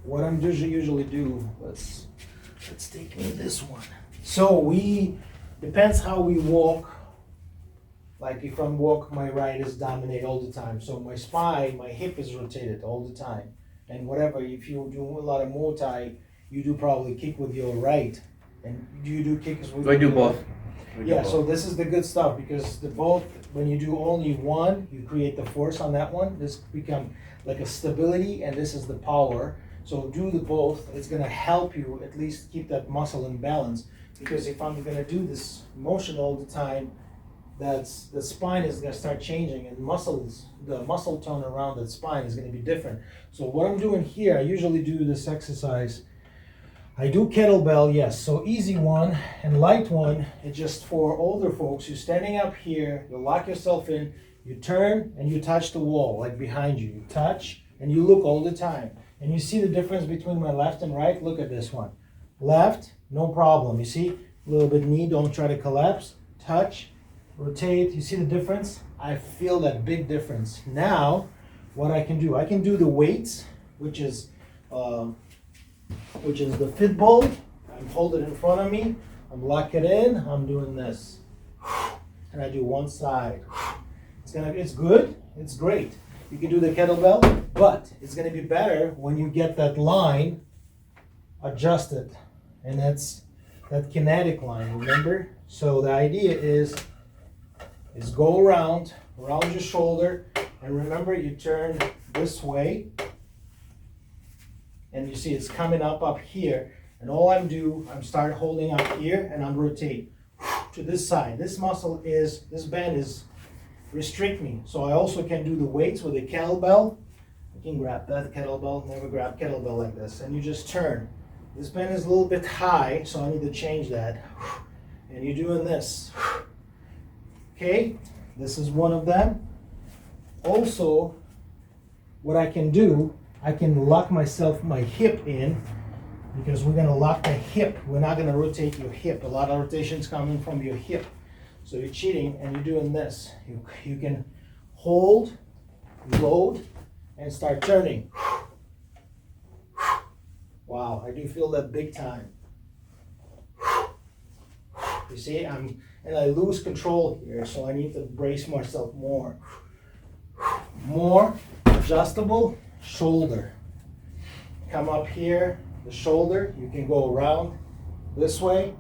what I'm usually do, let's take me this one. So depends how we walk. Like if I'm walk, my right is dominate all the time. So my spine, my hip is rotated all the time. And whatever, if you do a lot of Muay Thai, you do probably kick with your right. And do you do kicks with I do your both. Yeah, so this is the good stuff because when you do only one, you create the force on that one. This become like a stability, and this is the power. So do the both. It's gonna help you at least keep that muscle in balance. Because if I'm gonna do this motion all the time, the spine is gonna start changing, and the muscle tone around that spine is gonna be different. So what I'm doing here, I usually do this exercise. I do kettlebell, yes. So easy one and light one. It's just for older folks. You're standing up here, you lock yourself in, you turn and you touch the wall, like behind you. You touch and you look all the time. And you see the difference between my left and right? Look at this one. Left, no problem. You see? A little bit knee, don't try to collapse. Touch, rotate. You see the difference? I feel that big difference. Now, what I can do the weights, which is the fit ball. I'm holding it in front of me. I'm locking it in. I'm doing this. And I do one side. It's good. It's great. You can do the kettlebell, but it's going to be better when you get that line adjusted. And that's that kinetic line, remember? So the idea is go around your shoulder. And remember, you turn this way. And you see it's coming up here, and all I'm start holding up here, and I'm rotate to this side. This band is restrict me. So I also can do the weights with a kettlebell. I can grab that kettlebell, never grab kettlebell like this, and you just turn. This band is a little bit high, so I need to change that. And you're doing this. Okay, this is one of them. Also, what I can do, I can lock my hip in, because we're gonna lock the hip. We're not gonna rotate your hip. A lot of rotations coming from your hip. So you're cheating and you're doing this. You can hold, load, and start turning. Wow, I do feel that big time. You see, and I lose control here, so I need to brace myself more. More adjustable shoulder. Come up here, the shoulder, you can go around this way,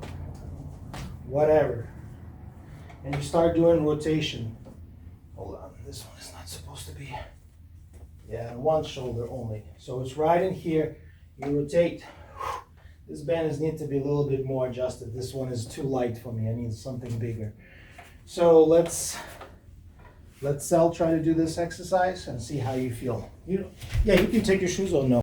whatever. And you start doing rotation. Hold on, this one is not supposed to be. Yeah, one shoulder only. So it's right in here, you rotate. This band needs to be a little bit more adjusted. This one is too light for me, I need something bigger. So let's try to do this exercise and see how you feel. You can take your shoes off. No.